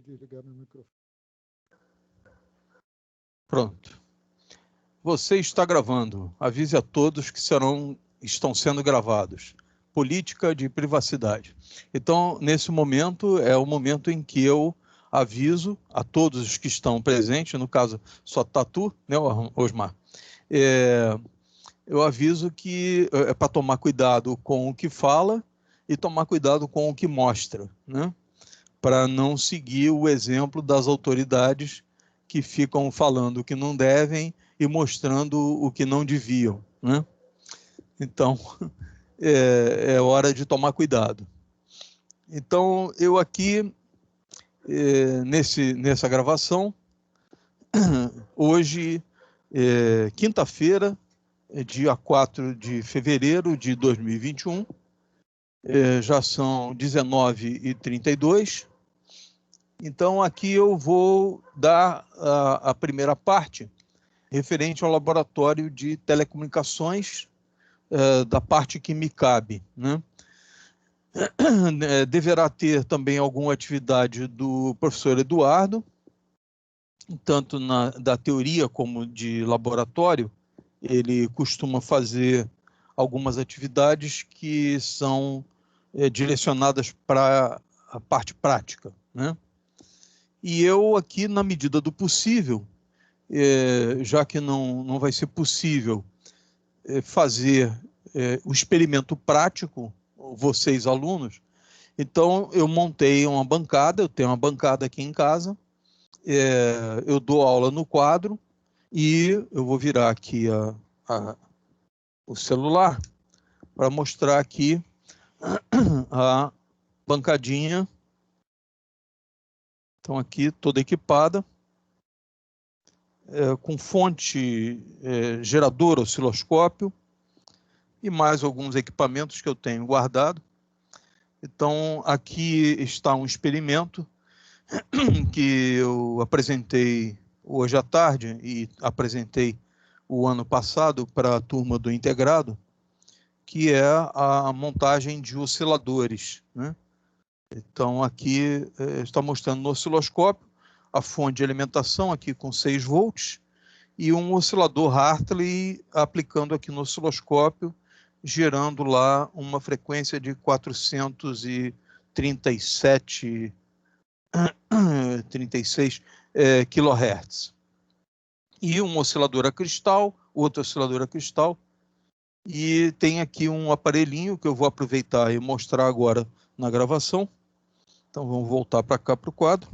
Desligar meu microfone. Pronto. Você está gravando. Avise a todos que estão sendo gravados. Política de privacidade. Então, nesse momento, é o momento em que eu aviso a todos os que estão presentes, no caso, só está tu, né, Osmar? Eu aviso que é para tomar cuidado com o que fala e tomar cuidado com o que mostra, né? Para não seguir o exemplo das autoridades que ficam falando o que não devem e mostrando o que não deviam, né? Então, é hora de tomar cuidado. Então, eu aqui, nessa gravação, hoje, quinta-feira, dia 4 de fevereiro de 2021, já são 19h32. Então, aqui eu vou dar a primeira parte, referente ao laboratório de telecomunicações, da parte que me cabe, né? Deverá ter também alguma atividade do professor Eduardo, tanto da teoria como de laboratório. Ele costuma fazer algumas atividades que são direcionadas para a parte prática, né? E eu aqui, na medida do possível, já que não vai ser possível fazer o experimento prático, vocês alunos, então eu montei uma bancada, eu tenho uma bancada aqui em casa, eu dou aula no quadro e eu vou virar aqui o celular para mostrar aqui a bancadinha. Então aqui toda equipada, com fonte, gerador, osciloscópio e mais alguns equipamentos que eu tenho guardado. Então aqui está um experimento que eu apresentei hoje à tarde e apresentei o ano passado para a turma do integrado, que é a montagem de osciladores, né? Então, aqui está mostrando no osciloscópio a fonte de alimentação aqui com 6 volts e um oscilador Hartley aplicando aqui no osciloscópio, gerando lá uma frequência de 36 kHz. E um oscilador a cristal, outro oscilador a cristal, e tem aqui um aparelhinho que eu vou aproveitar e mostrar agora na gravação. Então, vamos voltar para cá, para o quadro.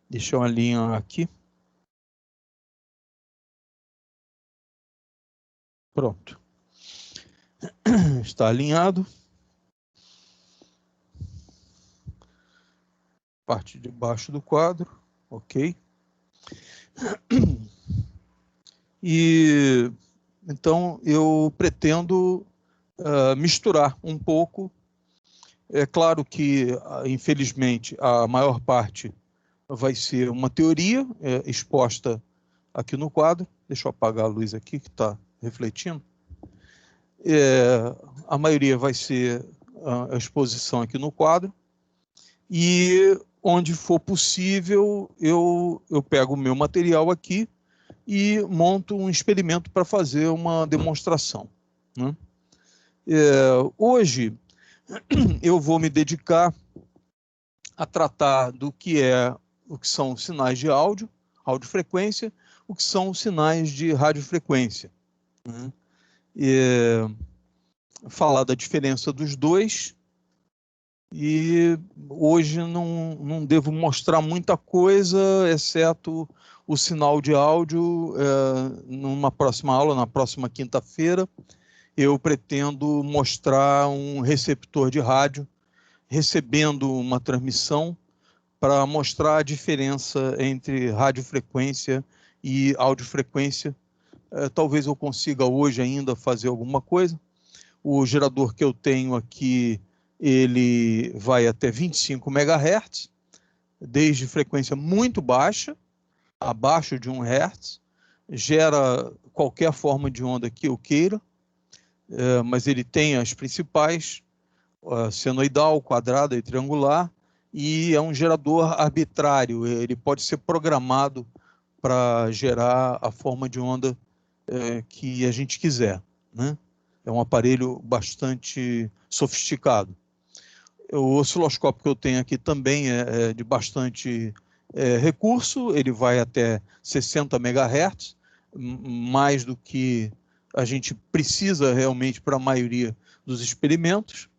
Deixa eu alinhar aqui. Pronto. Está alinhado. Parte de baixo do quadro. Ok. E, então, eu pretendo misturar um pouco. É claro que, infelizmente, a maior parte vai ser uma teoria exposta aqui no quadro. Deixa eu apagar a luz aqui, que está refletindo. A maioria vai ser a exposição aqui no quadro. E, onde for possível, eu pego o meu material aqui e monto um experimento para fazer uma demonstração, né? Hoje, eu vou me dedicar a tratar do que são sinais de áudio, audiofrequência, o que são sinais de radiofrequência, né? Falar da diferença dos dois, e hoje não devo mostrar muita coisa, exceto o sinal de áudio. Numa próxima aula, na próxima quinta-feira, eu pretendo mostrar um receptor de rádio recebendo uma transmissão para mostrar a diferença entre radiofrequência e audiofrequência. Talvez eu consiga hoje ainda fazer alguma coisa. O gerador que eu tenho aqui, ele vai até 25 MHz, desde frequência muito baixa, abaixo de 1 Hz, gera qualquer forma de onda que eu queira, mas ele tem as principais. senoidal, quadrada e triangular, e é um gerador arbitrário, ele pode ser programado para gerar a forma de onda que a gente quiser, né? É um aparelho bastante sofisticado. O osciloscópio que eu tenho aqui também é de bastante recurso, ele vai até 60 MHz, mais do que a gente precisa realmente para a maioria dos experimentos.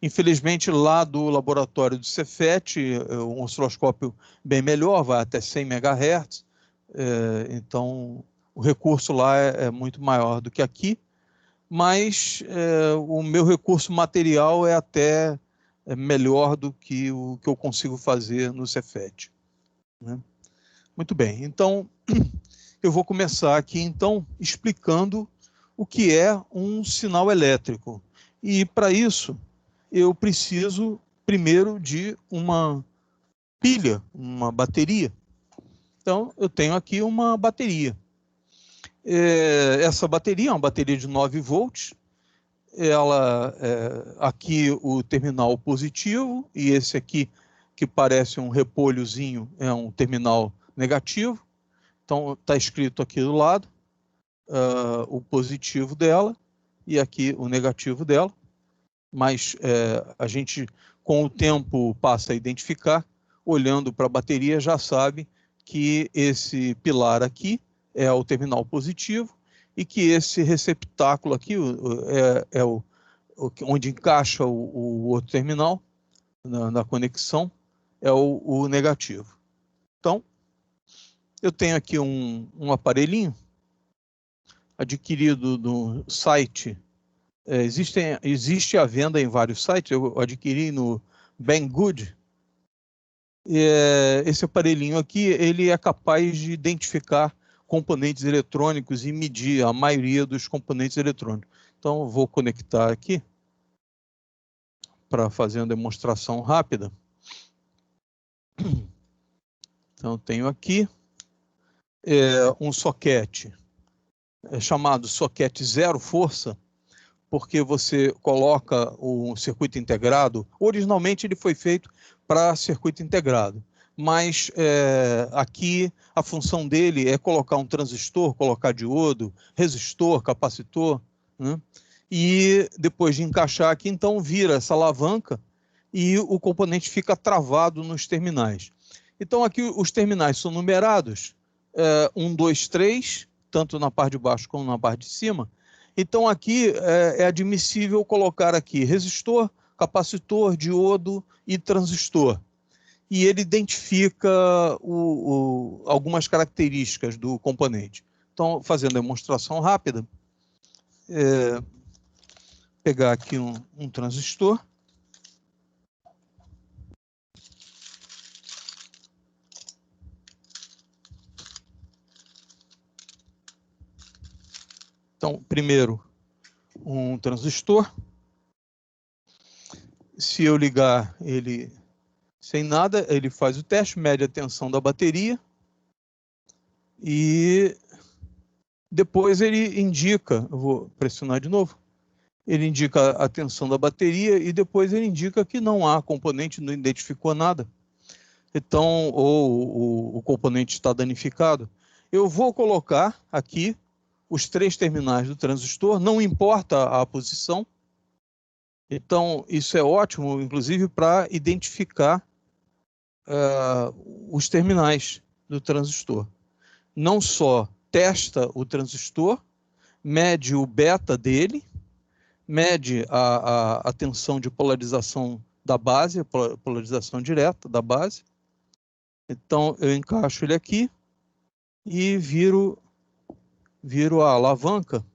Infelizmente, lá do laboratório do Cefet, um osciloscópio bem melhor, vai até 100 MHz, então o recurso lá é muito maior do que aqui, mas o meu recurso material é até melhor do que o que eu consigo fazer no Cefet, né? Muito bem, então eu vou começar aqui então explicando o que é um sinal elétrico. E para isso eu preciso primeiro de uma pilha, uma bateria. Então eu tenho aqui uma bateria. Essa bateria é uma bateria de 9 volts. Ela, aqui o terminal positivo, e esse aqui, que parece um repolhozinho, é um terminal negativo. Então está escrito aqui do lado o positivo dela e aqui o negativo dela. Mas a gente, com o tempo, passa a identificar, olhando para a bateria, já sabe que esse pilar aqui é o terminal positivo e que esse receptáculo aqui onde encaixa o outro terminal na conexão, é o negativo. Então, eu tenho aqui um aparelhinho adquirido no site. Existe a venda em vários sites. Eu adquiri no Banggood. Esse aparelhinho aqui, ele é capaz de identificar componentes eletrônicos e medir a maioria dos componentes eletrônicos. Então, eu vou conectar aqui para fazer uma demonstração rápida. Então, eu tenho aqui um soquete chamado soquete zero força, porque você coloca o circuito integrado. Originalmente ele foi feito para circuito integrado, mas aqui a função dele é colocar um transistor, colocar diodo, resistor, capacitor, né? E depois de encaixar aqui, então vira essa alavanca e o componente fica travado nos terminais. Então aqui os terminais são numerados, 1, 2, 3, tanto na parte de baixo como na parte de cima. Então aqui é admissível colocar aqui resistor, capacitor, diodo e transistor. E ele identifica algumas características do componente. Então, fazendo a demonstração rápida, pegar aqui um transistor. Então, primeiro, um transistor. Se eu ligar ele sem nada, ele faz o teste, mede a tensão da bateria e depois ele indica, eu vou pressionar de novo, ele indica a tensão da bateria e depois ele indica que não há componente, não identificou nada. Então, ou o componente está danificado. Eu vou colocar aqui os 3 terminais do transistor, não importa a posição. Então, isso é ótimo, inclusive, para identificar os terminais do transistor. Não só testa o transistor, mede o beta dele, mede a tensão de polarização da base, a polarização direta da base. Então, eu encaixo ele aqui e viro a alavanca.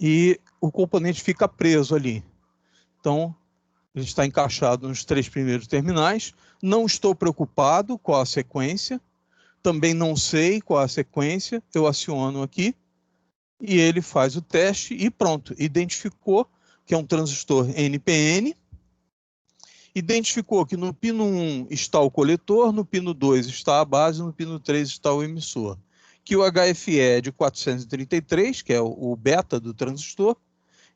E o componente fica preso ali. Então, ele está encaixado nos 3 primeiros terminais. Não estou preocupado com a sequência. Também não sei qual a sequência. Eu aciono aqui e ele faz o teste e pronto. Identificou que é um transistor NPN Identificou que no pino 1 está o coletor, no pino 2 está a base, no pino 3 está o emissor. Que o HFE é de 433, que é o beta do transistor,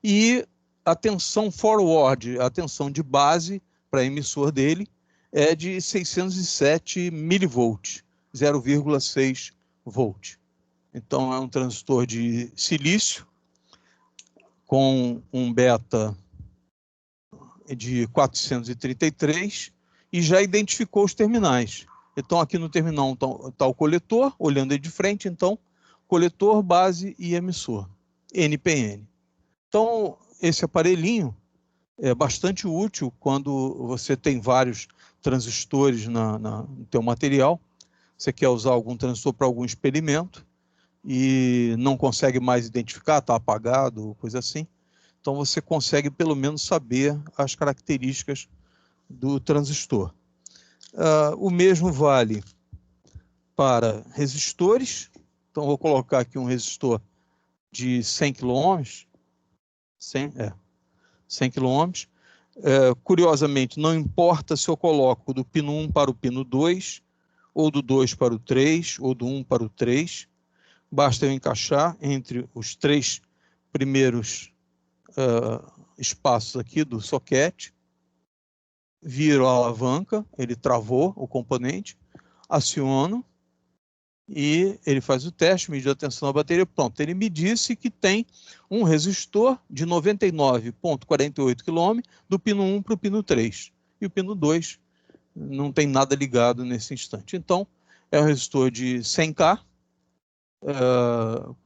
e a tensão forward, a tensão de base para emissor dele, é de 607 milivolts, 0,6 volt. Então, é um transistor de silício com um beta de 433 e já identificou os terminais. Então, aqui no terminal está o coletor, olhando ele de frente, então, coletor, base e emissor, NPN. Então, esse aparelhinho é bastante útil quando você tem vários transistores no teu material, você quer usar algum transistor para algum experimento e não consegue mais identificar, está apagado, coisa assim. Então, você consegue, pelo menos, saber as características do transistor. O mesmo vale para resistores. Então, vou colocar aqui um resistor de 100 kΩ. 100 kΩ. Curiosamente, não importa se eu coloco do pino 1 para o pino 2, ou do 2 para o 3, ou do 1 para o 3. Basta eu encaixar entre os 3 primeiros espaços aqui do soquete, viro a alavanca, ele travou o componente, aciono e ele faz o teste, mede a tensão da bateria, pronto. Ele me disse que tem um resistor de 99,48 kΩ do pino 1 para o pino 3. E o pino 2 não tem nada ligado nesse instante. Então, é um resistor de 100K,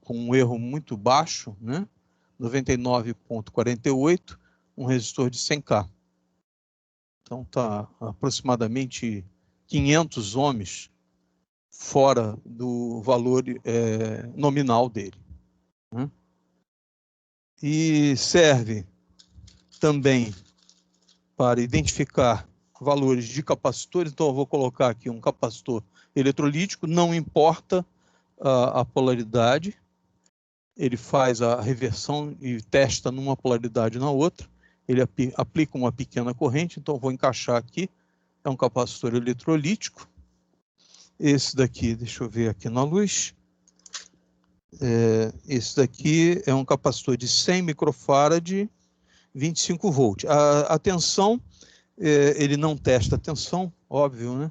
com um erro muito baixo, né? 99,48, um resistor de 100K. Então, está aproximadamente 500 ohms fora do valor nominal dele, né? E serve também para identificar valores de capacitores. Então, eu vou colocar aqui um capacitor eletrolítico, não importa a polaridade, ele faz a reversão e testa numa polaridade e na outra, ele aplica uma pequena corrente, então eu vou encaixar aqui, é um capacitor eletrolítico. Esse daqui, deixa eu ver aqui na luz, esse daqui é um capacitor de 100 microfarad, 25 volts. A tensão, ele não testa a tensão, óbvio, né?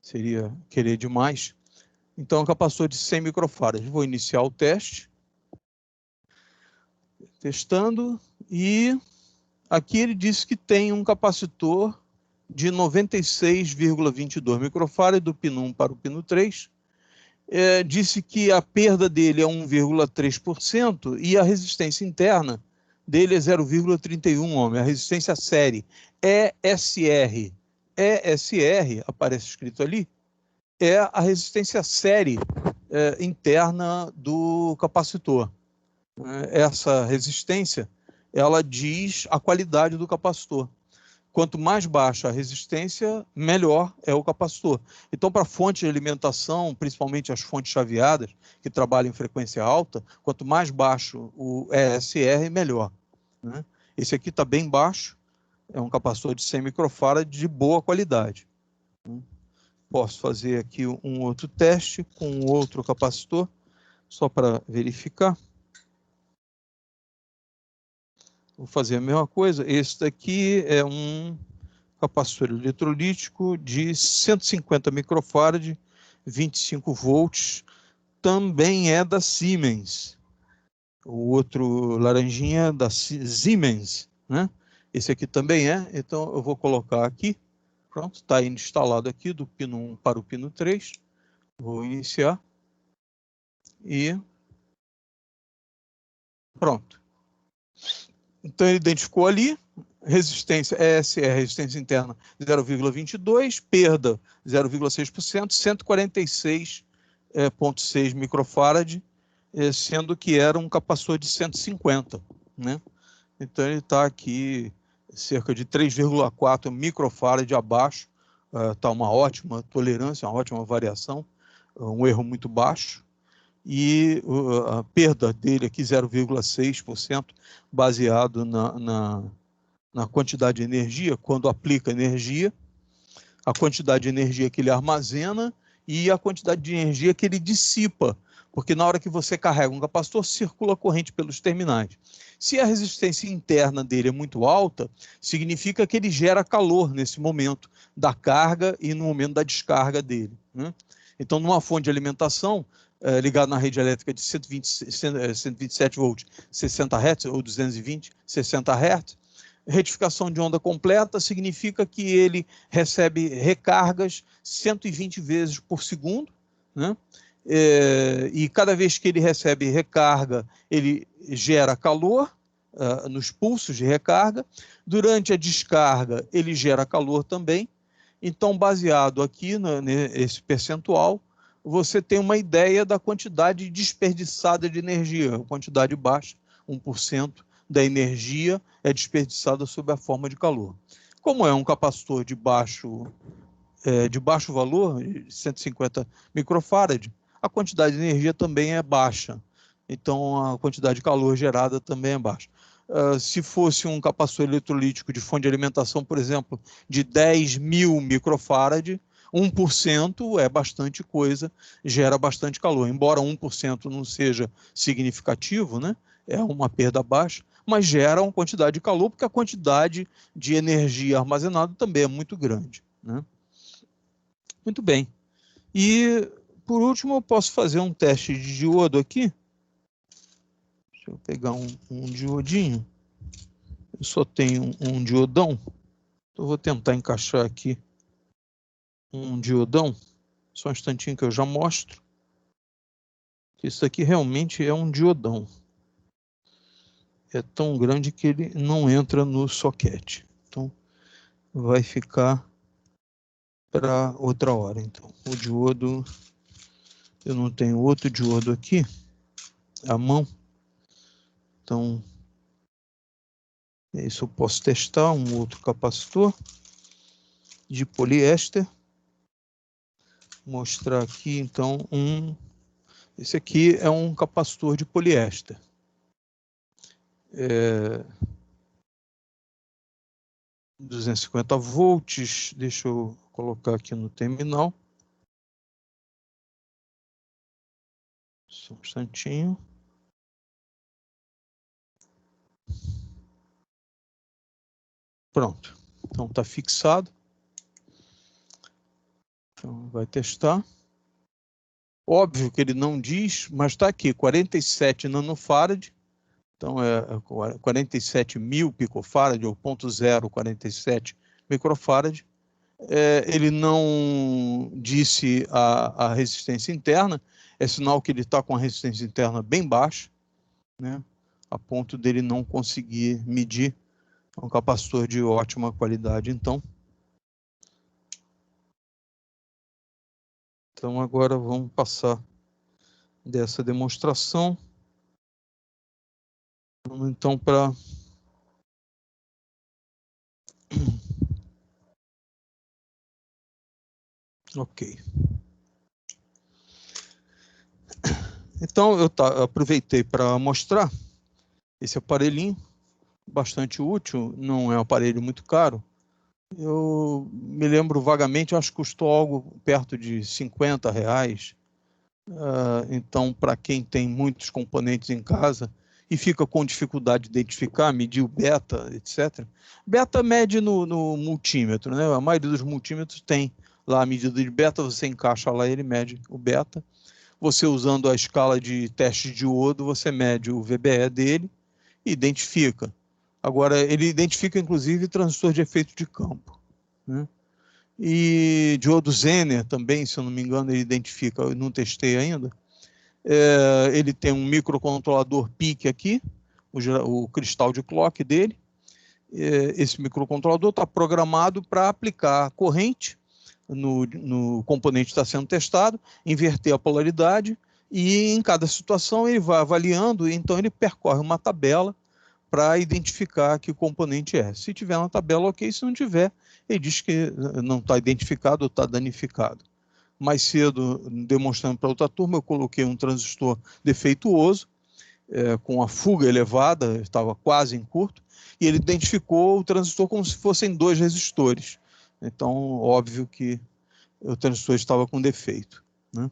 Seria querer demais. Então, é um capacitor de 100 microfarad. Vou iniciar o teste. Testando. E aqui ele disse que tem um capacitor de 96,22 microfarad do pino 1 para o pino 3. Disse que a perda dele é 1,3% e a resistência interna dele é 0,31 ohm, a resistência série. ESR. ESR, aparece escrito ali, é a resistência série interna do capacitor. Essa resistência, ela diz a qualidade do capacitor. Quanto mais baixa a resistência, melhor é o capacitor. Então, para fontes de alimentação, principalmente as fontes chaveadas, que trabalham em frequência alta, quanto mais baixo o ESR, melhor, né? Esse aqui está bem baixo, é um capacitor de 100 microfarad de boa qualidade. Posso fazer aqui um outro teste com outro capacitor, só para verificar. Vou fazer a mesma coisa. Esse daqui é um capacitor eletrolítico de 150 microfarad, 25 volts, também é da Siemens. O outro laranjinha é da Siemens, né? Esse aqui também é, então eu vou colocar aqui. Pronto, está instalado aqui do pino 1 para o pino 3. Vou iniciar. E pronto. Então ele identificou ali, resistência ESR, resistência interna 0,22, perda 0,6%, 146,6 microfarad, sendo que era um capacitor de 150, né? Então ele está aqui cerca de 3,4 microfarad abaixo, está uma ótima tolerância, uma ótima variação, um erro muito baixo. E a perda dele aqui 0,6%, baseado na na quantidade de energia, quando aplica energia, a quantidade de energia que ele armazena e a quantidade de energia que ele dissipa, porque na hora que você carrega um capacitor, circula a corrente pelos terminais. Se a resistência interna dele é muito alta, significa que ele gera calor nesse momento da carga e no momento da descarga dele, né? Então, numa fonte de alimentação, ligada na rede elétrica de 127 volts, 60 Hz, ou 220, 60 Hz, retificação de onda completa significa que ele recebe recargas 120 vezes por segundo, né? E cada vez que ele recebe recarga, ele gera calor nos pulsos de recarga. Durante a descarga, ele gera calor também. Então, baseado aqui nesse percentual, você tem uma ideia da quantidade desperdiçada de energia, a quantidade baixa, 1% da energia é desperdiçada sob a forma de calor. Como é um capacitor de baixo valor, 150 microfarad, a quantidade de energia também é baixa. Então, a quantidade de calor gerada também é baixa. Se fosse um capacitor eletrolítico de fonte de alimentação, por exemplo, de 10.000 microfarad, 1% é bastante coisa, gera bastante calor. Embora 1% não seja significativo, né? É uma perda baixa, mas gera uma quantidade de calor, porque a quantidade de energia armazenada também é muito grande, né? Muito bem. E, por último, eu posso fazer um teste de diodo aqui. Deixa eu pegar um diodinho. Eu só tenho um diodão. Então, eu vou tentar encaixar aqui um diodão. Só um instantinho que eu já mostro. Isso aqui realmente é um diodão. É tão grande que ele não entra no soquete. Então, vai ficar para outra hora. Então, o diodo... Eu não tenho outro diodo aqui à mão. Então, isso eu posso testar. Um outro capacitor de poliéster. Mostrar aqui, então, esse aqui é um capacitor de poliéster. 250 volts, deixa eu colocar aqui no terminal. Só um instantinho. Pronto, então está fixado. Então vai testar. Óbvio que ele não diz, mas está aqui, 47 nanofarad. Então é 47.000 picofarad, ou 0,047 microfarad. Ele não disse a resistência interna, é sinal que ele está com a resistência interna bem baixa, né? A ponto dele não conseguir medir. É um capacitor de ótima qualidade, então. Então, agora vamos passar dessa demonstração. Vamos, então, para... Ok. Então, eu aproveitei para mostrar esse aparelhinho, bastante útil, não é um aparelho muito caro. Eu me lembro vagamente, acho que custou algo perto de R$50. Então, para quem tem muitos componentes em casa e fica com dificuldade de identificar, medir o beta, etc. Beta mede no multímetro, né? A maioria dos multímetros tem lá a medida de beta, você encaixa lá e ele mede o beta. Você, usando a escala de teste de diodo, você mede o VBE dele e identifica. Agora, ele identifica, inclusive, transistor de efeito de campo, né? E diodo Zener também, se eu não me engano, ele identifica, eu não testei ainda. Ele tem um microcontrolador PIC aqui, o cristal de clock dele. Esse microcontrolador está programado para aplicar corrente no componente que está sendo testado, inverter a polaridade, e em cada situação ele vai avaliando, então ele percorre uma tabela para identificar que componente é. Se tiver uma tabela, ok. Se não tiver, ele diz que não está identificado ou está danificado. Mais cedo, demonstrando para outra turma, eu coloquei um transistor defeituoso, com a fuga elevada, estava quase em curto, e ele identificou o transistor como se fossem 2 resistores. Então, óbvio que o transistor estava com defeito, né?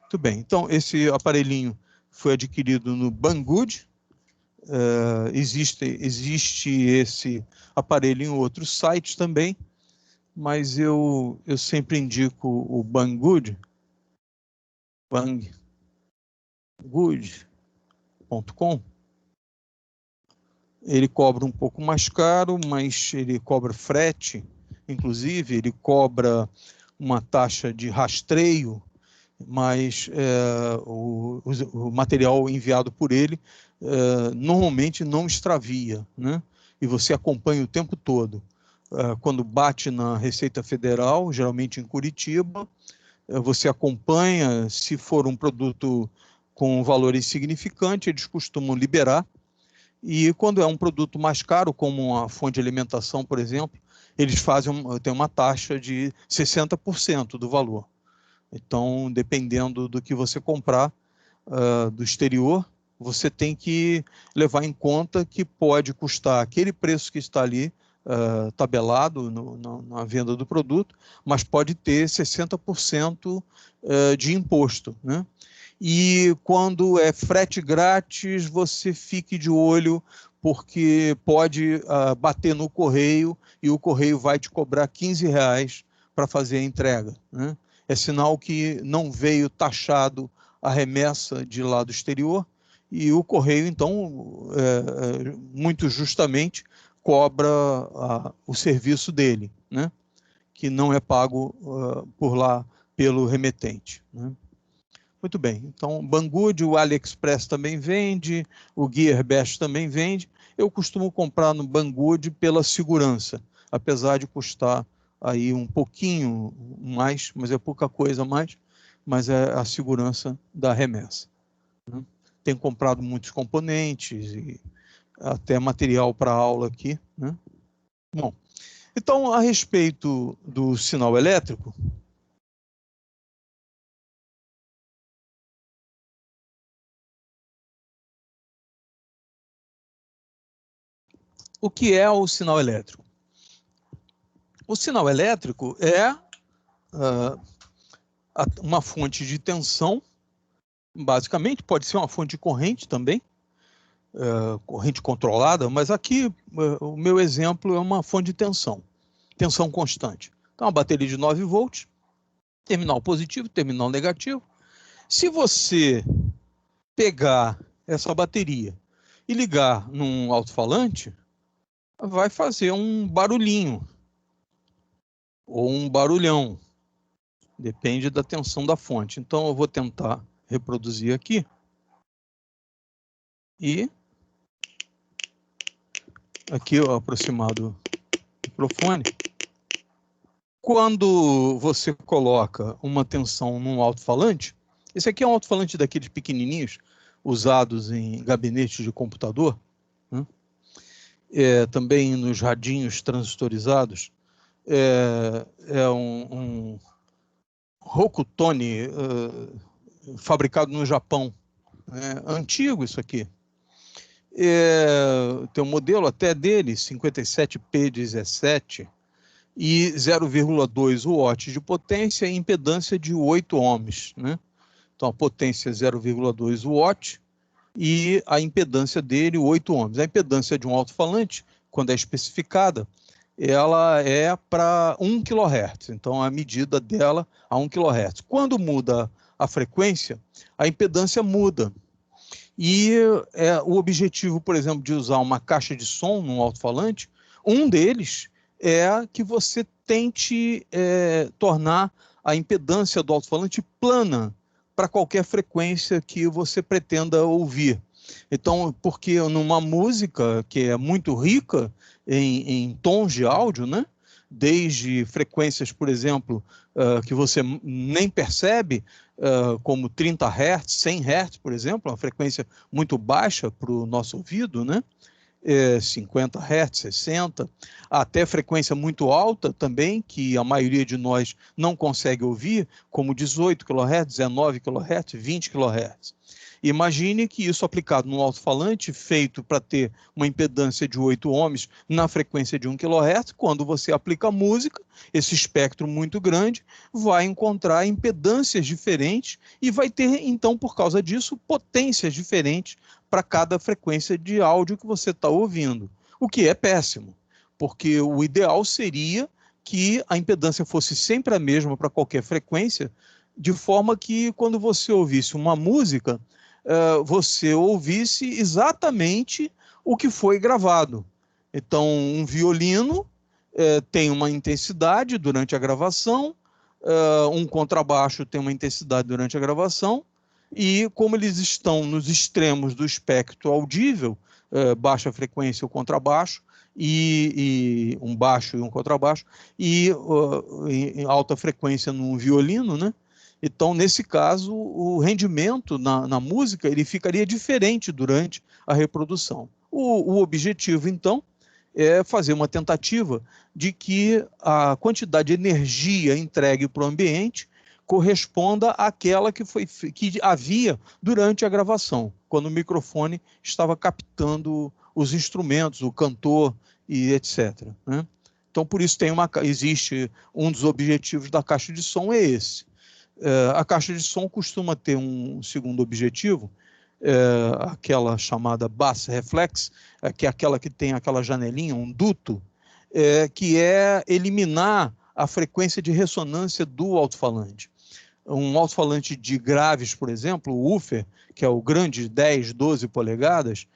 Muito bem, então esse aparelhinho foi adquirido no Banggood. Existe esse aparelho em outros sites também, mas eu sempre indico o Banggood, banggood.com. Ele cobra um pouco mais caro, mas ele cobra frete, inclusive ele cobra uma taxa de rastreio, mas o material enviado por ele normalmente não extravia, né? E você acompanha o tempo todo. Quando bate na Receita Federal, geralmente em Curitiba, você acompanha. Se for um produto com valor insignificante, eles costumam liberar. E quando é um produto mais caro, como uma fonte de alimentação, por exemplo, eles têm uma taxa de 60% do valor. Então, dependendo do que você comprar do exterior, você tem que levar em conta que pode custar aquele preço que está ali tabelado na venda do produto, mas pode ter 60% de imposto, né? E quando é frete grátis, você fique de olho, porque pode bater no correio e o correio vai te cobrar R$ 15 para fazer a entrega, né? É sinal que não veio taxado a remessa de lá do exterior, e o correio, então, muito justamente, cobra o serviço dele, né? Que não é pago por lá pelo remetente, né? Muito bem, então Banggood, o AliExpress também vende, o Gearbest também vende. Eu costumo comprar no Banggood pela segurança, apesar de custar aí um pouquinho mais, mas é pouca coisa mais, mas é a segurança da remessa, né? Tenho comprado muitos componentes e até material para aula aqui, né? Bom, então a respeito do sinal elétrico, o que é o sinal elétrico? O sinal elétrico é uma fonte de tensão, basicamente, pode ser uma fonte de corrente também, corrente controlada, mas aqui o meu exemplo é uma fonte de tensão constante. Então, uma bateria de 9 volts, terminal positivo, terminal negativo. Se você pegar essa bateria e ligar num alto-falante, vai fazer um barulhinho ou um barulhão, depende da tensão da fonte. Então, eu vou tentar reproduzir aqui e aqui eu aproximar do microfone. Quando você coloca uma tensão num alto-falante, esse aqui é um alto-falante daqueles pequenininhos usados em gabinetes de computador, né? Também nos radinhos transistorizados, é um Rokutone fabricado no Japão, né? Antigo isso aqui. Tem um modelo até dele, 57P17, e 0,2 watts de potência e impedância de 8 ohms, né? Então, a potência é 0,2 watts e a impedância dele, 8 ohms. A impedância de um alto-falante, quando é especificada, ela é para 1 kHz. Então, a medida dela a 1 kHz. Quando muda a frequência, a impedância muda. E o objetivo, por exemplo, de usar uma caixa de som num alto-falante, um deles é que você tente tornar a impedância do alto-falante plana para qualquer frequência que você pretenda ouvir. Então, porque numa música que é muito rica em tons de áudio, né? Desde frequências, por exemplo, que você nem percebe, como 30 Hz, 100 Hz, por exemplo, uma frequência muito baixa para o nosso ouvido, né? 50 Hz, 60, até frequência muito alta também, que a maioria de nós não consegue ouvir, como 18 kHz, 19 kHz, 20 kHz. Imagine que isso aplicado num alto-falante feito para ter uma impedância de 8 ohms na frequência de 1 kHz, quando você aplica música, esse espectro muito grande vai encontrar impedâncias diferentes e vai ter, então, por causa disso, potências diferentes para cada frequência de áudio que você está ouvindo, o que é péssimo, porque o ideal seria que a impedância fosse sempre a mesma para qualquer frequência, de forma que quando você ouvisse uma música, você ouvisse exatamente o que foi gravado. Então, um violino tem uma intensidade durante a gravação, um contrabaixo tem uma intensidade durante a gravação, e como eles estão nos extremos do espectro audível, baixa frequência o contrabaixo, e um baixo e um contrabaixo, e em alta frequência no violino, né? Então, nesse caso, o rendimento na música ele ficaria diferente durante a reprodução. O objetivo, então, é fazer uma tentativa de que a quantidade de energia entregue para o ambiente corresponda àquela que havia durante a gravação, quando o microfone estava captando os instrumentos, o cantor e etc., né? Então, por isso existe um dos objetivos da caixa de som é esse. A caixa de som costuma ter um segundo objetivo, aquela chamada bass reflex, que é aquela que tem aquela janelinha, um duto, que é eliminar a frequência de ressonância do alto-falante. Um alto-falante de graves, por exemplo, o woofer, que é o grande 10, 12 polegadas,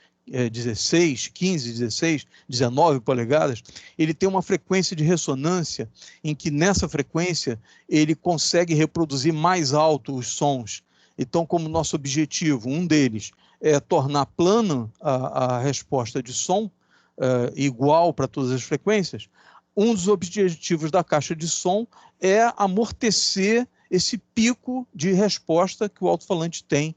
16, 15, 16, 19 polegadas, ele tem uma frequência de ressonância em que nessa frequência ele consegue reproduzir mais alto os sons. Então, como nosso objetivo, um deles, é tornar plana a resposta de som, igual para todas as frequências, um dos objetivos da caixa de som é amortecer esse pico de resposta que o alto-falante tem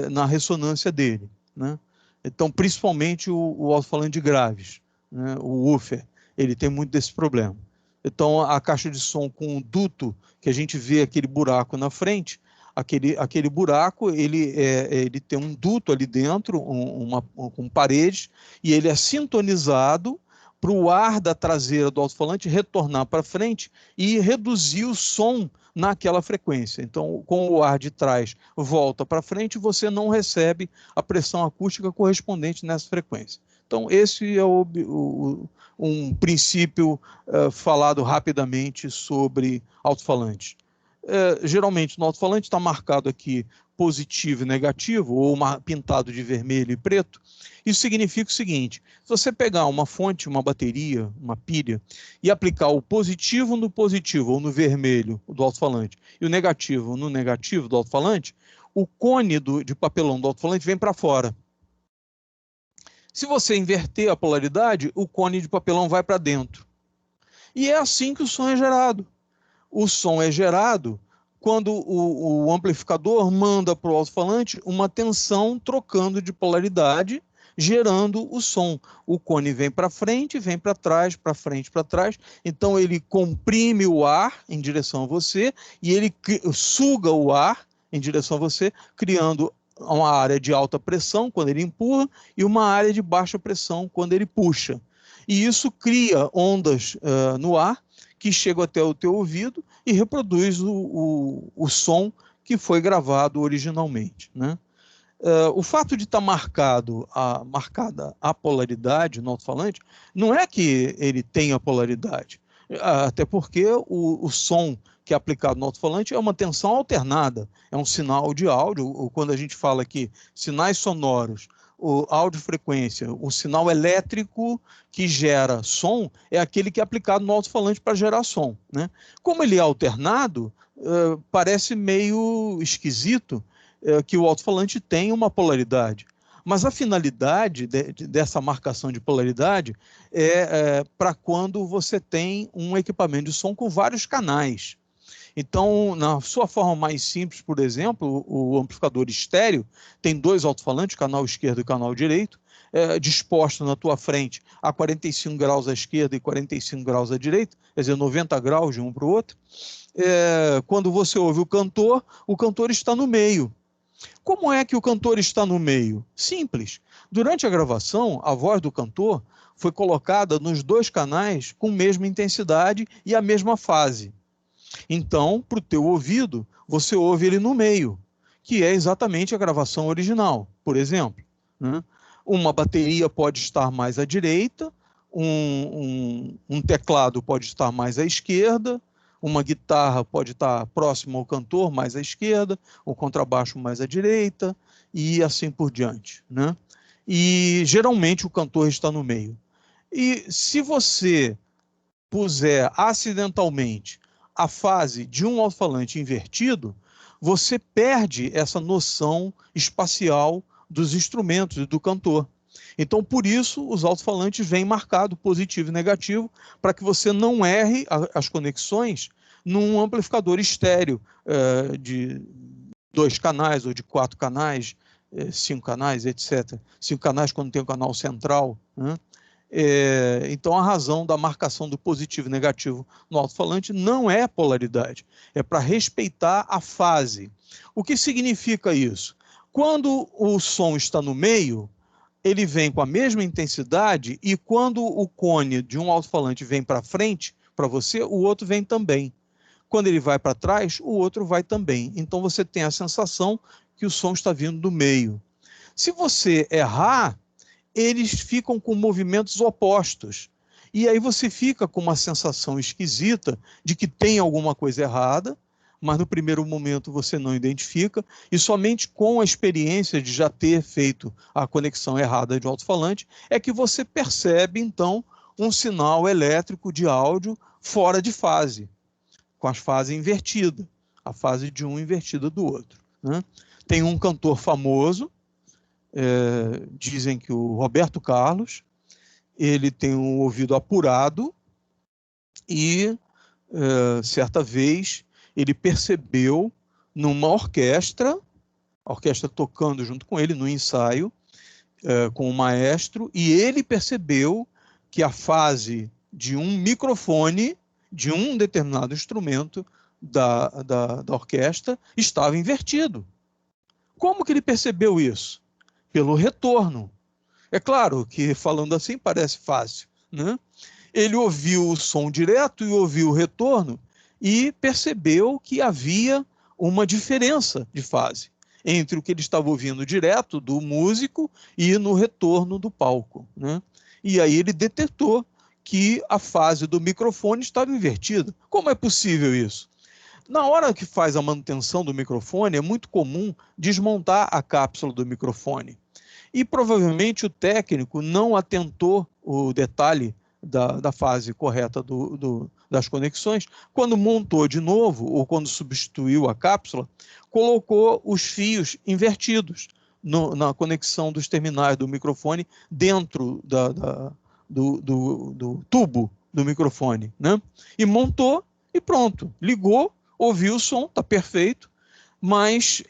na ressonância dele, né? Então, principalmente o alto-falante de graves, né? O woofer, ele tem muito desse problema. Então, a caixa de som com o duto, que a gente vê aquele buraco na frente, aquele buraco, ele tem um duto ali dentro, com paredes, e ele é sintonizado para o ar da traseira do alto-falante retornar para frente e reduzir o som naquela frequência. Então, com o ar de trás volta para frente, você não recebe a pressão acústica correspondente nessa frequência. Então, esse é um princípio falado rapidamente sobre alto-falantes. Geralmente, no alto-falante está marcado aqui positivo e negativo, ou pintado de vermelho e preto. Isso significa o seguinte: se você pegar uma fonte, uma bateria, uma pilha, e aplicar o positivo no positivo, ou no vermelho do alto-falante, e o negativo no negativo do alto-falante, o cone de papelão do alto-falante vem para fora. Se você inverter a polaridade, o cone de papelão vai para dentro. E é assim que o som é gerado. O som é gerado quando o amplificador manda para o alto-falante uma tensão trocando de polaridade, gerando o som. O cone vem para frente, vem para trás, para frente, para trás. Então, ele comprime o ar em direção a você e ele suga o ar em direção a você, criando uma área de alta pressão quando ele empurra e uma área de baixa pressão quando ele puxa. E isso cria ondas no ar que chegam até o teu ouvido e reproduz o som que foi gravado originalmente, né? O fato de estar marcada a polaridade no alto-falante não é que ele tenha polaridade, até porque o som que é aplicado no alto-falante é uma tensão alternada, é um sinal de áudio. Quando a gente fala aqui sinais sonoros, o audiofrequência, o sinal elétrico que gera som é aquele que é aplicado no alto-falante para gerar som, né? Como ele é alternado, parece meio esquisito que o alto-falante tem uma polaridade. Mas a finalidade dessa marcação de polaridade é para quando você tem um equipamento de som com vários canais. Então, na sua forma mais simples, por exemplo, o amplificador estéreo tem dois alto-falantes, canal esquerdo e canal direito, dispostos na tua frente a 45 graus à esquerda e 45 graus à direita, quer dizer, 90 graus de um para o outro. Quando você ouve o cantor está no meio. Como é que o cantor está no meio? Simples. Durante a gravação, a voz do cantor foi colocada nos dois canais com a mesma intensidade e a mesma fase. Então, para o teu ouvido, você ouve ele no meio, que é exatamente a gravação original. Por exemplo, né? Uma bateria pode estar mais à direita, um teclado pode estar mais à esquerda, uma guitarra pode estar próxima ao cantor, mais à esquerda, o contrabaixo mais à direita, e assim por diante, né? E geralmente o cantor está no meio. E se você puser acidentalmente a fase de um alto-falante invertido, você perde essa noção espacial dos instrumentos e do cantor. Então, por isso, os alto-falantes vêm marcado positivo e negativo, para que você não erre as conexões num amplificador estéreo de 2 canais ou de 4 canais, 5 canais, etc. 5 canais quando tem o canal central, né? Então, a razão da marcação do positivo e negativo no alto-falante não é polaridade, é para respeitar a fase. O que significa isso? Quando o som está no meio, ele vem com a mesma intensidade, e quando o cone de um alto-falante vem para frente, para você, o outro vem também. Quando ele vai para trás, o outro vai também. Então, você tem a sensação que o som está vindo do meio. Se você errar, eles ficam com movimentos opostos. E aí você fica com uma sensação esquisita de que tem alguma coisa errada, mas no primeiro momento você não identifica, e somente com a experiência de já ter feito a conexão errada de alto-falante é que você percebe, então, um sinal elétrico de áudio fora de fase, com as fases invertidas, a fase de um invertida do outro, né? Tem um cantor famoso, dizem que o Roberto Carlos, ele tem um ouvido apurado e, certa vez, ele percebeu numa orquestra, a orquestra tocando junto com ele no ensaio, com o maestro, e ele percebeu que a fase de um microfone, de um determinado instrumento da orquestra, estava invertido. Como que ele percebeu isso? Pelo retorno. É claro que, falando assim, parece fácil, né? Ele ouviu o som direto e ouviu o retorno e percebeu que havia uma diferença de fase entre o que ele estava ouvindo direto do músico e no retorno do palco, né? E aí ele detectou que a fase do microfone estava invertida. Como é possível isso? Na hora que faz a manutenção do microfone, é muito comum desmontar a cápsula do microfone. E provavelmente o técnico não atentou o detalhe da fase correta das conexões. Quando montou de novo, ou quando substituiu a cápsula, colocou os fios invertidos na conexão dos terminais do microfone dentro do tubo do microfone, né? E montou e pronto. Ligou, ouviu o som, está perfeito, mas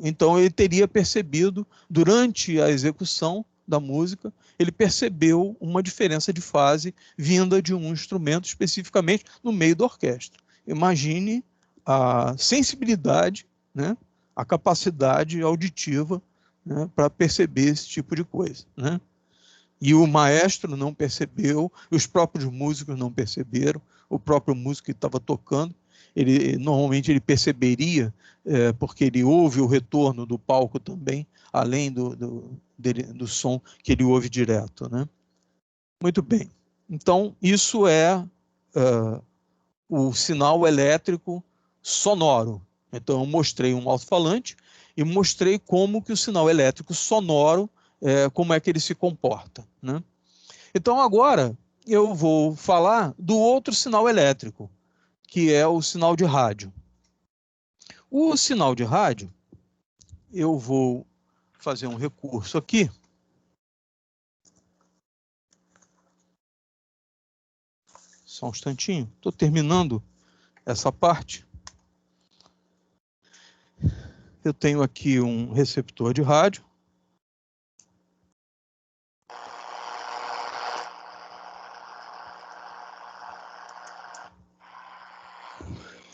então ele teria percebido, durante a execução da música, ele percebeu uma diferença de fase vinda de um instrumento, especificamente no meio da orquestra. Imagine a sensibilidade, né, a capacidade auditiva, né, para perceber esse tipo de coisa, né? E o maestro não percebeu, os próprios músicos não perceberam, o próprio músico que estava tocando, normalmente ele perceberia, porque ele ouve o retorno do palco também, além do som que ele ouve direto, né? Muito bem. Então, isso é o sinal elétrico sonoro. Então, eu mostrei um alto-falante e mostrei como que o sinal elétrico sonoro, como é que ele se comporta, né? Então, agora, eu vou falar do outro sinal elétrico, que é o sinal de rádio. O sinal de rádio, eu vou fazer um recurso aqui. Só um instantinho, estou terminando essa parte. Eu tenho aqui um receptor de rádio.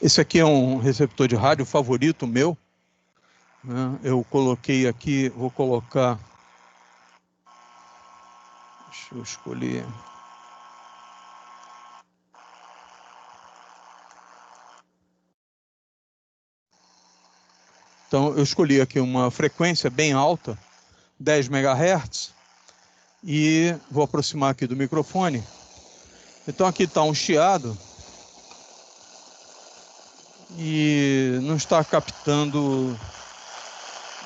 Esse aqui é um receptor de rádio favorito meu. né? Eu coloquei aqui, vou colocar... Deixa eu escolher... Então, eu escolhi aqui uma frequência bem alta, 10 MHz, e vou aproximar aqui do microfone. Então, aqui está um chiado e não está captando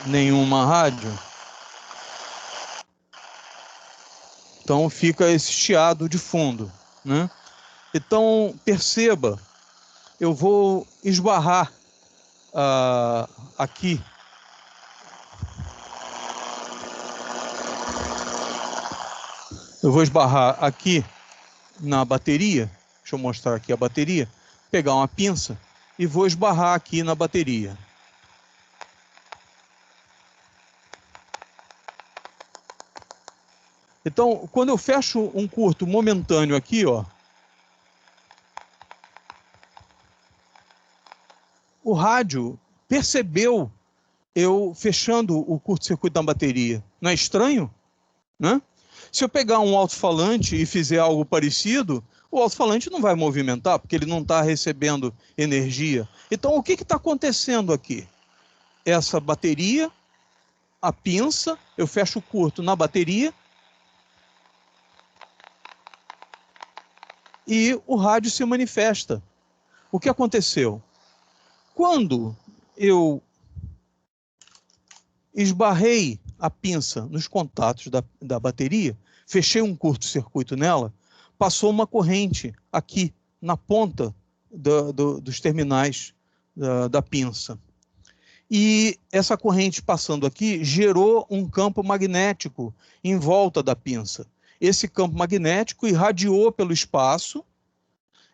nenhuma rádio. Então, fica esse chiado de fundo, né? Então, perceba, eu vou esbarrar aqui. Eu vou esbarrar aqui na bateria. Deixa eu mostrar aqui a bateria. Pegar uma pinça e vou esbarrar aqui na bateria. Então, quando eu fecho um curto momentâneo aqui, ó, o rádio percebeu eu fechando o curto-circuito da bateria. Não é estranho? Né? Se eu pegar um alto-falante e fizer algo parecido, o alto-falante não vai movimentar, porque ele não está recebendo energia. Então, o que está acontecendo aqui? Essa bateria, a pinça, eu fecho o curto na bateria e o rádio se manifesta. O que aconteceu? Quando eu esbarrei a pinça nos contatos da bateria, fechei um curto-circuito nela, passou uma corrente aqui na ponta dos terminais da pinça. E essa corrente passando aqui gerou um campo magnético em volta da pinça. Esse campo magnético irradiou pelo espaço.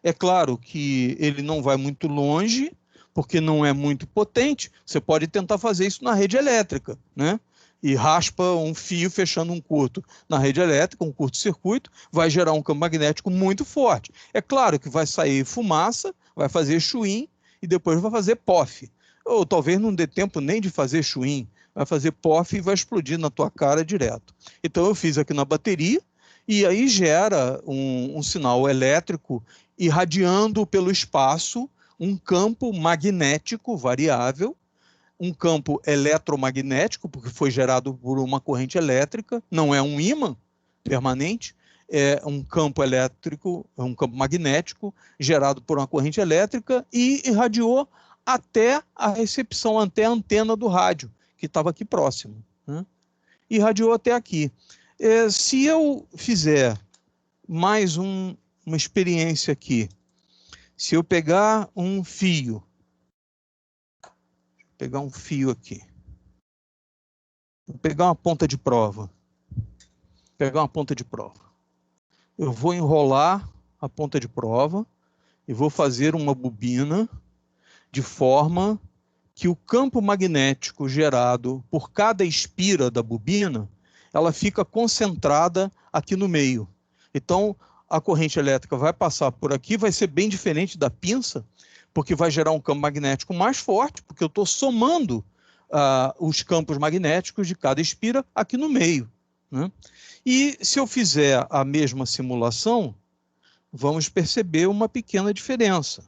É claro que ele não vai muito longe, porque não é muito potente. Você pode tentar fazer isso na rede elétrica, né? E raspa um fio fechando um curto na rede elétrica, um curto-circuito, vai gerar um campo magnético muito forte. É claro que vai sair fumaça, vai fazer chuim e depois vai fazer pof. Ou talvez não dê tempo nem de fazer chuim, vai fazer pof e vai explodir na tua cara direto. Então eu fiz aqui na bateria e aí gera um sinal elétrico irradiando pelo espaço um campo magnético variável, um campo eletromagnético, porque foi gerado por uma corrente elétrica, não é um ímã permanente, é um campo elétrico, é um campo magnético gerado por uma corrente elétrica e irradiou até a recepção, até a antena do rádio, que estava aqui próximo, né? Irradiou até aqui. Se eu fizer mais uma experiência aqui, se eu pegar um fio, aqui, vou pegar uma ponta de prova, eu vou enrolar a ponta de prova e vou fazer uma bobina de forma que o campo magnético gerado por cada espira da bobina, ela fica concentrada aqui no meio. Então, a corrente elétrica vai passar por aqui, vai ser bem diferente da pinça, porque vai gerar um campo magnético mais forte, porque eu estou somando os campos magnéticos de cada espira aqui no meio, né? E se eu fizer a mesma simulação, vamos perceber uma pequena diferença,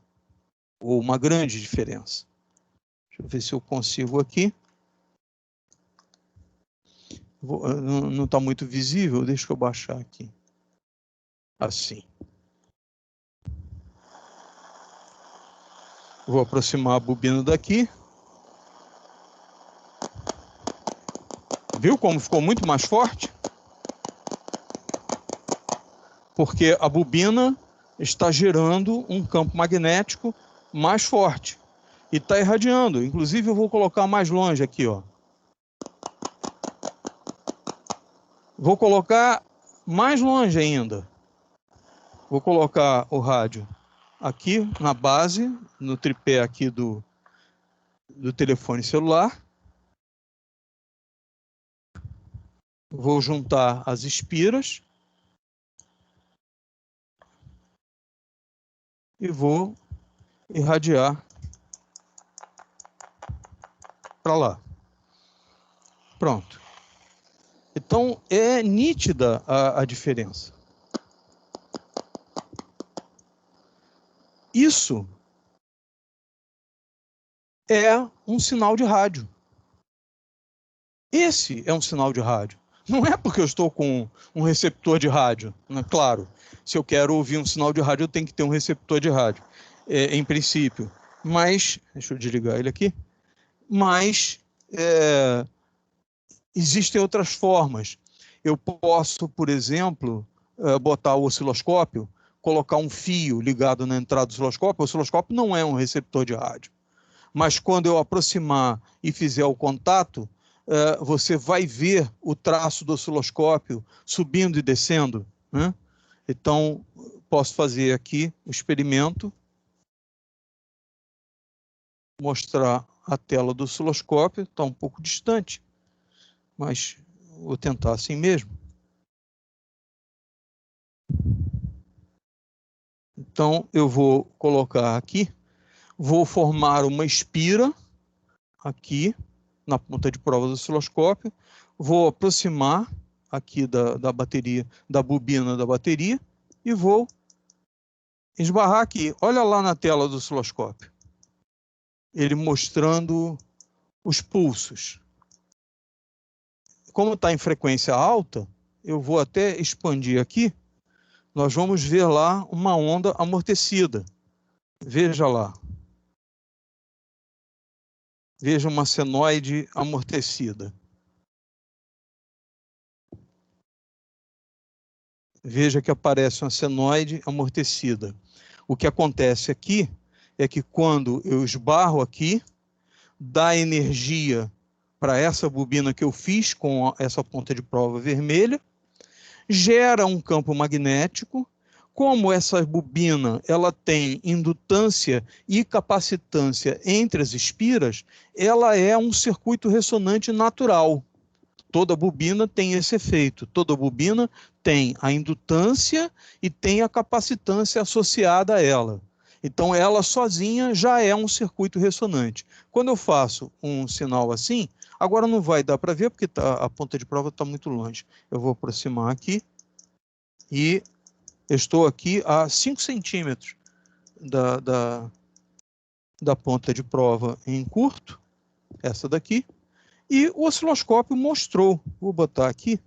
ou uma grande diferença. Deixa eu ver se eu consigo aqui. Não está muito visível, deixa eu baixar aqui. Assim. Vou aproximar a bobina daqui. Viu como ficou muito mais forte? Porque a bobina está gerando um campo magnético mais forte. E está irradiando. Inclusive, eu vou colocar mais longe aqui, ó. Vou colocar mais longe ainda. Vou colocar o rádio aqui na base, no tripé aqui do telefone celular. Vou juntar as espiras e vou irradiar para lá. Pronto. Então, é nítida a diferença. Isso é um sinal de rádio. Esse é um sinal de rádio. Não é porque eu estou com um receptor de rádio. Né? Claro, se eu quero ouvir um sinal de rádio, eu tenho que ter um receptor de rádio, em princípio. Mas, deixa eu desligar ele aqui. Mas existem outras formas. Eu posso, por exemplo, botar o osciloscópio, colocar um fio ligado na entrada do osciloscópio. O osciloscópio não é um receptor de rádio. Mas quando eu aproximar e fizer o contato, você vai ver o traço do osciloscópio subindo e descendo, né? Então, posso fazer aqui o experimento, mostrar a tela do osciloscópio, está um pouco distante, mas vou tentar assim mesmo. Então, eu vou colocar aqui, vou formar uma espira aqui na ponta de prova do osciloscópio, vou aproximar aqui da bateria, da bobina da bateria, e vou esbarrar aqui. Olha lá na tela do osciloscópio, ele mostrando os pulsos. Como está em frequência alta, eu vou até expandir aqui, nós vamos ver lá uma onda amortecida. Veja lá. Veja uma senoide amortecida. Veja que aparece uma senoide amortecida. O que acontece aqui é que quando eu esbarro aqui, dá energia para essa bobina que eu fiz com essa ponta de prova vermelha, gera um campo magnético. Como essa bobina ela tem indutância e capacitância entre as espiras, ela é um circuito ressonante natural. Toda bobina tem esse efeito. Toda bobina tem a indutância e tem a capacitância associada a ela. Então, ela sozinha já é um circuito ressonante. Quando eu faço um sinal assim, agora não vai dar para ver porque a ponta de prova está muito longe. Eu vou aproximar aqui e estou aqui a 5 centímetros da ponta de prova em curto, essa daqui. E o osciloscópio mostrou. Vou botar aqui.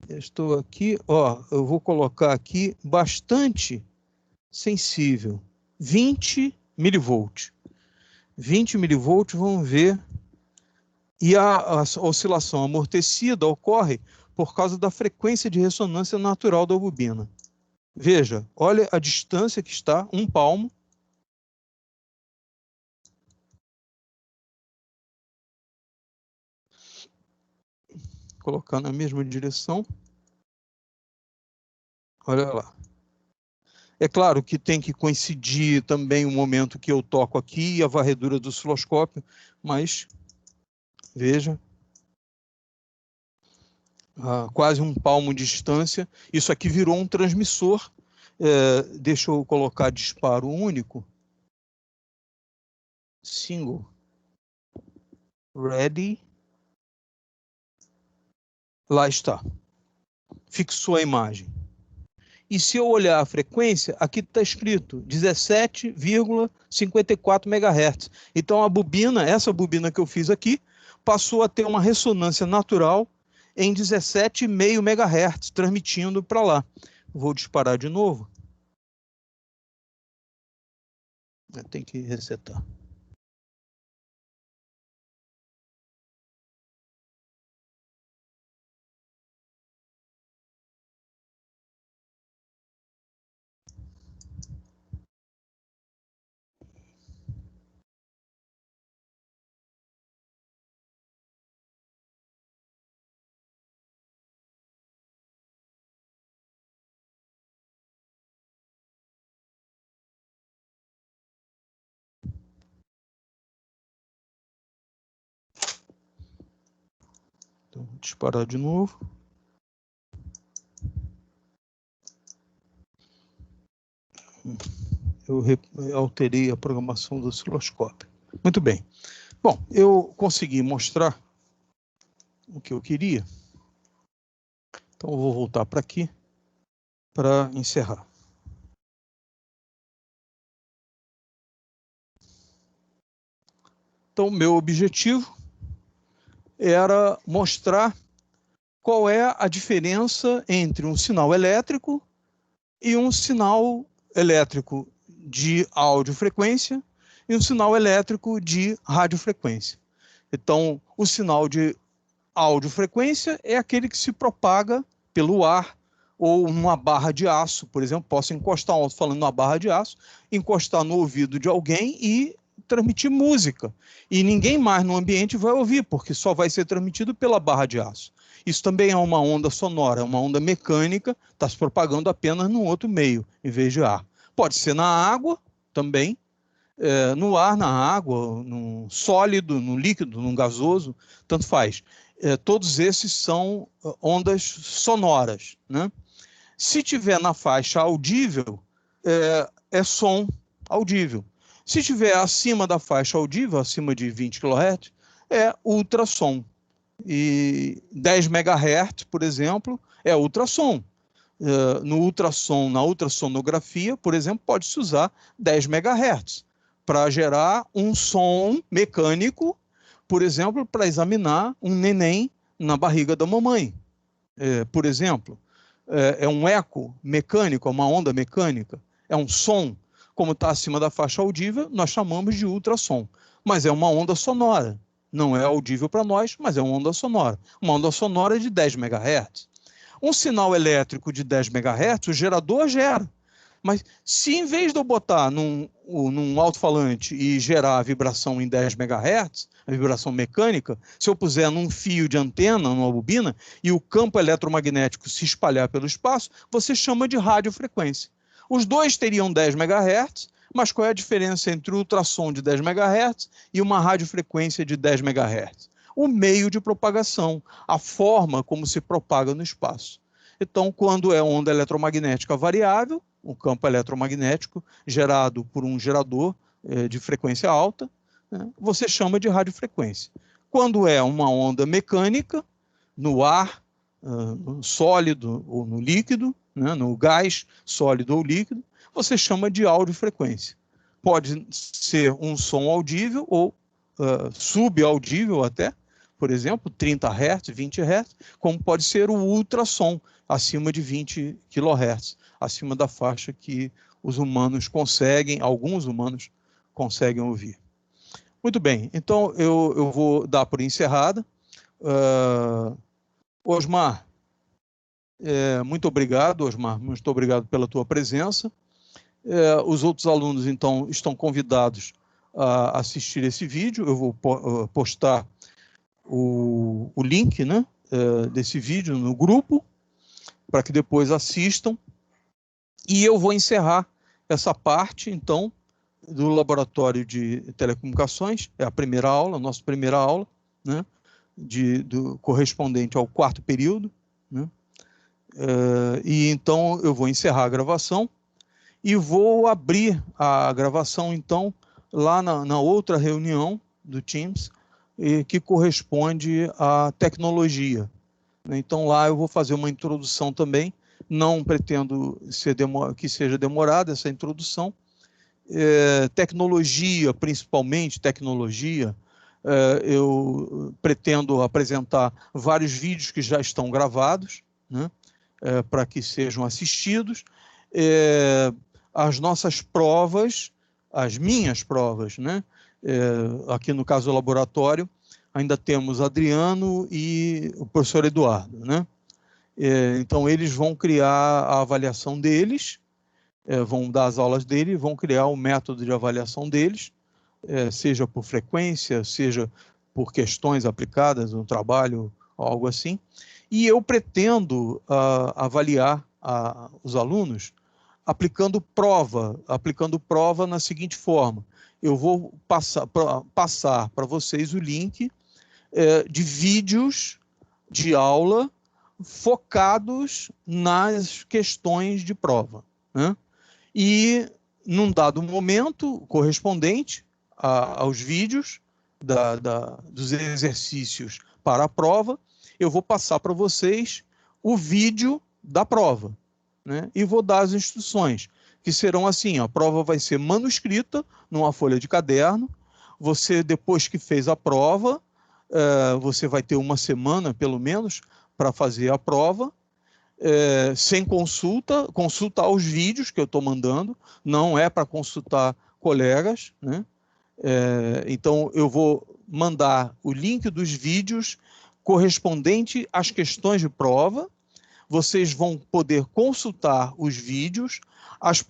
Estou aqui, ó, eu vou colocar aqui bastante sensível. 20 milivolts. 20 milivolts, vamos ver. E a oscilação amortecida ocorre por causa da frequência de ressonância natural da bobina. Veja, olha a distância que está, 1 palmo. Colocar na mesma direção. Olha lá. É claro que tem que coincidir também o momento que eu toco aqui e a varredura do osciloscópio, mas veja, quase 1 palmo de distância. Isso aqui virou um transmissor. Deixa eu colocar disparo único. Single. Ready. Lá está. Fixou a imagem. E se eu olhar a frequência, aqui está escrito 17,54 MHz. Então a bobina, essa bobina que eu fiz aqui, passou a ter uma ressonância natural em 17,5 MHz, transmitindo para lá. Vou disparar de novo. Tem que resetar. Então, vou disparar de novo. Eu alterei a programação do osciloscópio. Muito bem. Bom, eu consegui mostrar o que eu queria. Então, eu vou voltar para aqui para encerrar. Então, meu objetivo era mostrar qual é a diferença entre um sinal elétrico e um sinal elétrico de audiofrequência e um sinal elétrico de radiofrequência. Então, o sinal de audiofrequência é aquele que se propaga pelo ar ou numa barra de aço, por exemplo. Posso encostar um alto-falante numa barra de aço, encostar no ouvido de alguém e transmitir música. E ninguém mais no ambiente vai ouvir, porque só vai ser transmitido pela barra de aço. Isso também é uma onda sonora, é uma onda mecânica, está se propagando apenas num outro meio, em vez de ar. Pode ser na água também, no ar, na água, no sólido, no líquido, no gasoso, tanto faz. Todos esses são ondas sonoras, né? Se tiver na faixa audível, é som audível. Se tiver acima da faixa audível, acima de 20 kHz, é ultrassom. E 10 MHz, por exemplo, é ultrassom. No ultrassom, na ultrassonografia, por exemplo, pode-se usar 10 MHz para gerar um som mecânico, por exemplo, para examinar um neném na barriga da mamãe. Por exemplo, é um eco mecânico, é uma onda mecânica, é um som. Como está acima da faixa audível, nós chamamos de ultrassom. Mas é uma onda sonora. Não é audível para nós, mas é uma onda sonora. Uma onda sonora de 10 MHz. Um sinal elétrico de 10 MHz, o gerador gera. Mas se em vez de eu botar num alto-falante e gerar a vibração em 10 MHz, a vibração mecânica, se eu puser num fio de antena, numa bobina, e o campo eletromagnético se espalhar pelo espaço, você chama de radiofrequência. Os dois teriam 10 MHz, mas qual é a diferença entre o ultrassom de 10 MHz e uma radiofrequência de 10 MHz? O meio de propagação, a forma como se propaga no espaço. Então, quando é onda eletromagnética variável, um campo eletromagnético gerado por um gerador de frequência alta, né, você chama de radiofrequência. Quando é uma onda mecânica, no ar, no sólido ou no líquido, né, no gás, sólido ou líquido, você chama de audiofrequência. Pode ser um som audível ou subaudível até, por exemplo, 30 Hz, 20 Hz, como pode ser o ultrassom, acima de 20 kHz, acima da faixa que os humanos conseguem, alguns humanos conseguem ouvir. Muito bem, então eu vou dar por encerrada. Osmar, muito obrigado, Osmar, muito obrigado pela tua presença. Os outros alunos, então, estão convidados a assistir esse vídeo. Eu vou postar o link, né, desse vídeo no grupo, para que depois assistam. E eu vou encerrar essa parte, então, do Laboratório de Telecomunicações. É a primeira aula, a nossa primeira aula, né, correspondente ao 4º período, né? E então eu vou encerrar a gravação e vou abrir a gravação, então, lá na outra reunião do Teams, que corresponde à tecnologia. Então, lá eu vou fazer uma introdução também. Não pretendo que seja demorada essa introdução. Tecnologia, principalmente tecnologia, eu pretendo apresentar vários vídeos que já estão gravados, né, para que sejam assistidos. As nossas provas, as minhas provas, né, aqui no caso do laboratório, ainda temos Adriano e o professor Eduardo, né? Então, eles vão criar a avaliação deles, vão dar as aulas deles, vão criar o método de avaliação deles, seja por frequência, seja por questões aplicadas no trabalho, algo assim. E eu pretendo avaliar os alunos aplicando prova na seguinte forma. Eu vou passar para vocês o link de vídeos de aula focados nas questões de prova, né? E, num dado momento correspondente aos vídeos dos exercícios para a prova, eu vou passar para vocês o vídeo da prova, né? E vou dar as instruções, que serão assim: a prova vai ser manuscrita numa folha de caderno. Você, depois que fez a prova, você vai ter uma semana, pelo menos, para fazer a prova, sem consultar os vídeos que eu estou mandando, não é para consultar colegas, né? Então, eu vou mandar o link dos vídeos correspondente às questões de prova. Vocês vão poder consultar os vídeos. As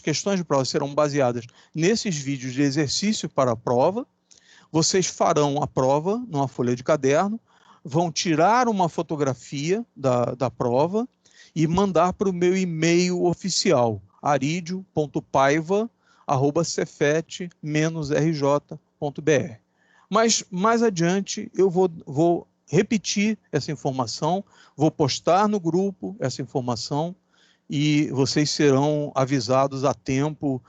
questões de prova serão baseadas nesses vídeos de exercício para a prova. Vocês farão a prova numa folha de caderno, vão tirar uma fotografia da prova e mandar para o meu e-mail oficial, aridio.paiva@cefet-rj.br. Mas mais adiante eu vou repetir essa informação, vou postar no grupo essa informação e vocês serão avisados a tempo.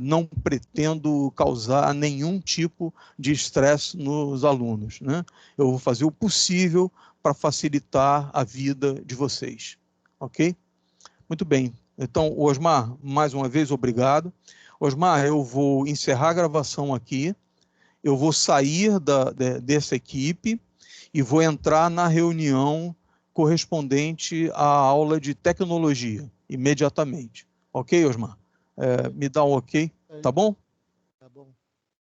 Não pretendo causar nenhum tipo de estresse nos alunos, né? Eu vou fazer o possível para facilitar a vida de vocês, ok? Muito bem. Então, Osmar, mais uma vez, obrigado. Osmar, eu vou encerrar a gravação aqui, eu vou sair dessa equipe e vou entrar na reunião correspondente à aula de tecnologia, imediatamente. Ok, Osmar? Me dá um ok, tá bom? Tá bom.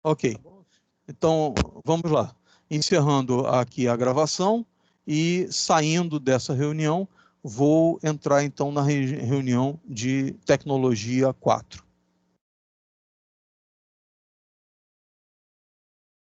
Ok. Tá bom. Então, vamos lá. Encerrando aqui a gravação e saindo dessa reunião, vou entrar então na reunião de tecnologia 4.